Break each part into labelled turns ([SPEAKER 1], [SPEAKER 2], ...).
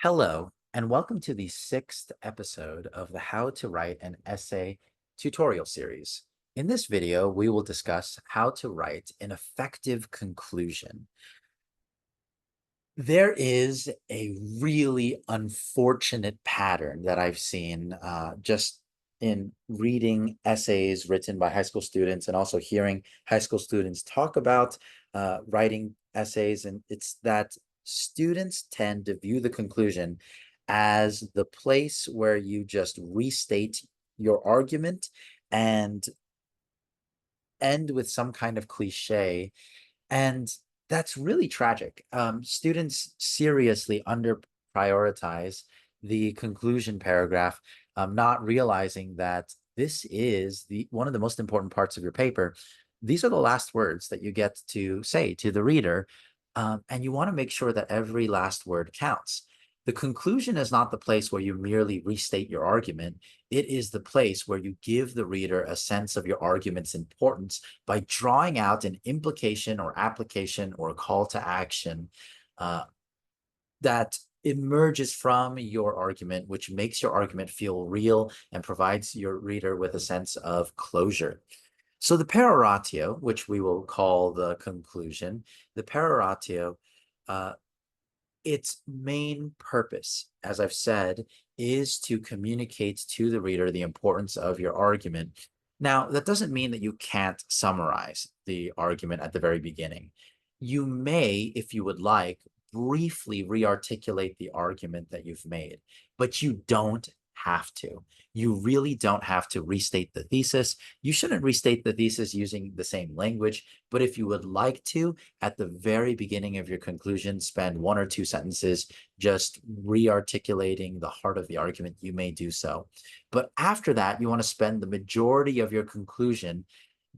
[SPEAKER 1] Hello, and welcome to the sixth episode of the How to Write an Essay tutorial series. In this video, we will discuss how to write an effective conclusion. There is a really unfortunate pattern that I've seen just in reading essays written by high school students and also hearing high school students talk about writing essays. And it's that students tend to view the conclusion as the place where you just restate your argument and end with some kind of cliche. And that's really tragic. Students seriously under prioritize the conclusion paragraph, not realizing that this is the one of the most important parts of your paper. These are the last words that you get to say to the reader, and you want to make sure that every last word counts. The conclusion is not the place where you merely restate your argument. It is the place where you give the reader a sense of your argument's importance by drawing out an implication or application or a call to action uh, that emerges from your argument, which makes your argument feel real and provides your reader with a sense of closure. So the peroratio, which we will call the conclusion, the peroratio, uh, its main purpose, as I've said, is to communicate to the reader the importance of your argument. Now, that doesn't mean that you can't summarize the argument at the very beginning. You may, if you would like, briefly re-articulate the argument that you've made, but you don't have to. You really don't have to restate the thesis. You shouldn't restate the thesis using the same language, but if you would like to, at the very beginning of your conclusion, spend one or two sentences just re-articulating the heart of the argument, you may do so. But after that, you want to spend the majority of your conclusion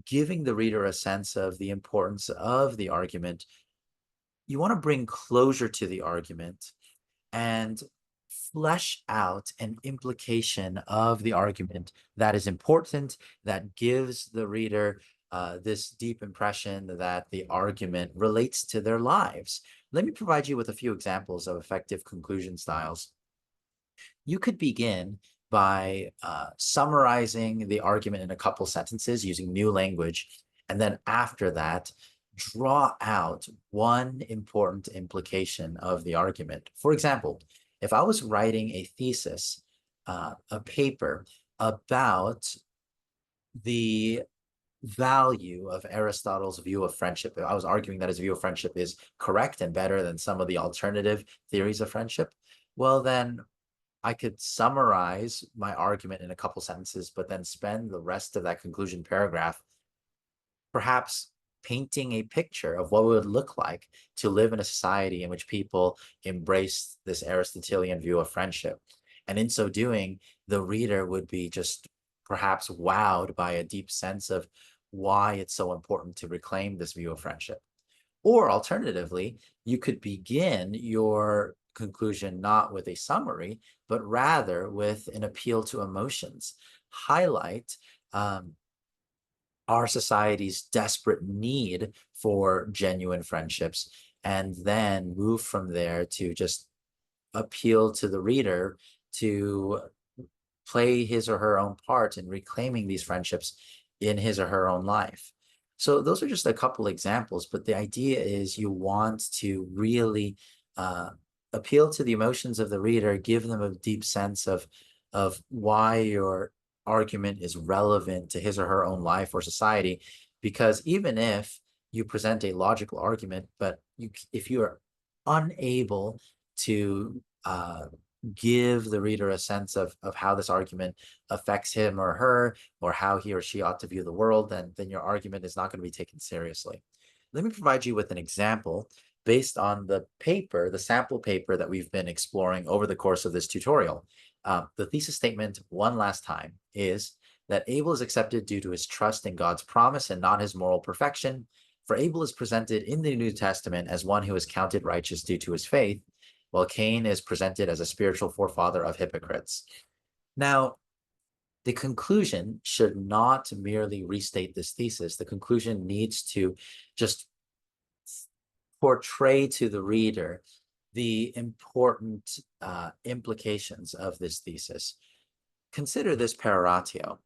[SPEAKER 1] giving the reader a sense of the importance of the argument. You want to bring closure to the argument and flesh out an implication of the argument that is important, that gives the reader this deep impression that the argument relates to their lives. Let me provide you with a few examples of effective conclusion styles. You could begin by summarizing the argument in a couple sentences using new language. And then after that, draw out one important implication of the argument. For example, if I was writing a thesis, a paper about the value of Aristotle's view of friendship, if I was arguing that his view of friendship is correct and better than some of the alternative theories of friendship, well, then I could summarize my argument in a couple sentences, but then spend the rest of that conclusion paragraph perhaps painting a picture of what it would look like to live in a society in which people embrace this Aristotelian view of friendship. And in so doing, the reader would be just perhaps wowed by a deep sense of why it's so important to reclaim this view of friendship. Or alternatively, you could begin your conclusion not with a summary, but rather with an appeal to emotions. Highlight our society's desperate need for genuine friendships, and then move from there to just appeal to the reader to play his or her own part in reclaiming these friendships in his or her own life. So those are just a couple examples, but the idea is you want to really uh, appeal to the emotions of the reader, give them a deep sense of why your argument is relevant to his or her own life or society. Because even if you present a logical argument, but if you are unable to give the reader a sense of how this argument affects him or her, or how he or she ought to view the world, then your argument is not going to be taken seriously. Let me provide you with an example based on the paper, the sample paper that we've been exploring over the course of this tutorial. The thesis statement, one last time, is that Abel is accepted due to his trust in God's promise and not his moral perfection. For Abel is presented in the New Testament as one who is counted righteous due to his faith, while Cain is presented as a spiritual forefather of hypocrites. Now, the conclusion should not merely restate this thesis. The conclusion needs to just portray to the reader the important implications of this thesis. Consider this peroratio.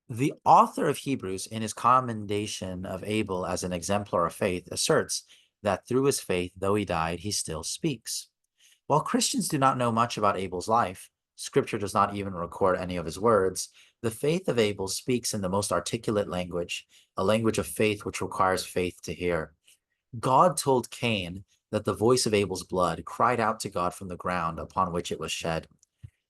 [SPEAKER 1] The author of Hebrews, in his commendation of Abel as an exemplar of faith, asserts that through his faith, though he died, he still speaks. While Christians do not know much about Abel's life, Scripture does not even record any of his words, the faith of Abel speaks in the most articulate language, a language of faith which requires faith to hear. God told Cain that the voice of Abel's blood cried out to God from the ground upon which it was shed.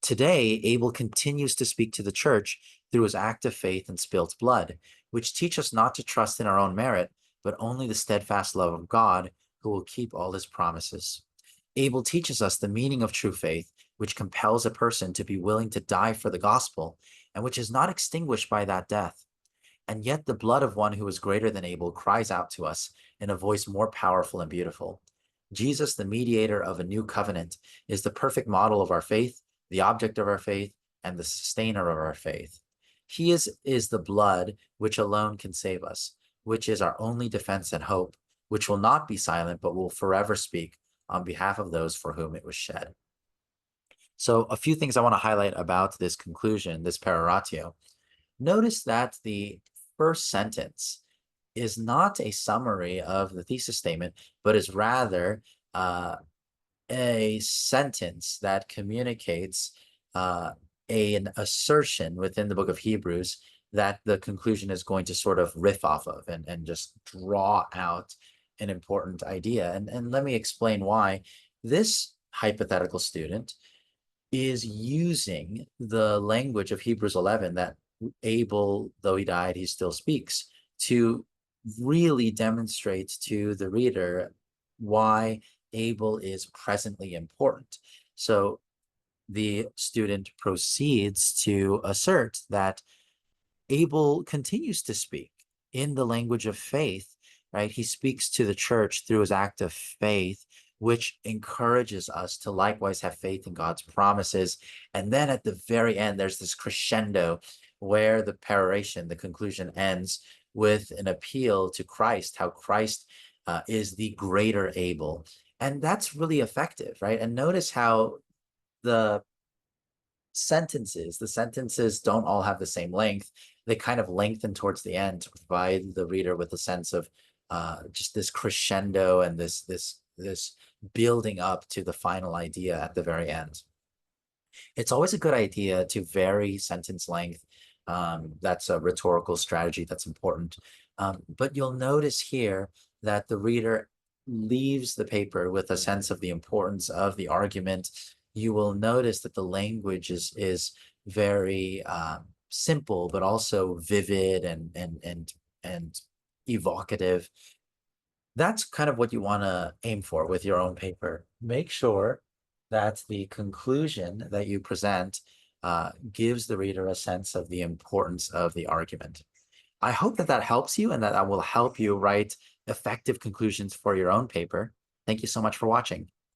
[SPEAKER 1] Today, Abel continues to speak to the church through his act of faith and spilt blood, which teach us not to trust in our own merit, but only the steadfast love of God, who will keep all his promises. Abel teaches us the meaning of true faith, which compels a person to be willing to die for the gospel, and which is not extinguished by that death. And yet the blood of one who is greater than Abel cries out to us in a voice more powerful and beautiful. Jesus, the mediator of a new covenant, is the perfect model of our faith, the object of our faith, and the sustainer of our faith. He is the blood which alone can save us, which is our only defense and hope, which will not be silent, but will forever speak on behalf of those for whom it was shed. So a few things I want to highlight about this conclusion, this peroratio. Notice that the first sentence is not a summary of the thesis statement, but is rather a sentence that communicates an assertion within the book of Hebrews that the conclusion is going to sort of riff off of and just draw out an important idea. And let me explain why. This hypothetical student is using the language of Hebrews 11 that Abel, though he died, he still speaks, to really demonstrate to the reader why Abel is presently important. So the student proceeds to assert that Abel continues to speak in the language of faith, right? He speaks to the church through his act of faith, which encourages us to likewise have faith in God's promises. And then at the very end, there's this crescendo where the peroration, the conclusion, ends with an appeal to Christ, how Christ is the greater Abel. And that's really effective, right? And notice how the sentences don't all have the same length. They kind of lengthen towards the end to provide the reader with a sense of just this crescendo and this building up to the final idea at the very end. It's always a good idea to vary sentence length. That's a rhetorical strategy that's important. But you'll notice here that the reader leaves the paper with a sense of the importance of the argument. You will notice that the language is very simple, but also vivid and evocative. That's kind of what you want to aim for with your own paper. Make sure that the conclusion that you present gives the reader a sense of the importance of the argument. I hope that that helps you and that will help you write effective conclusions for your own paper. Thank you so much for watching.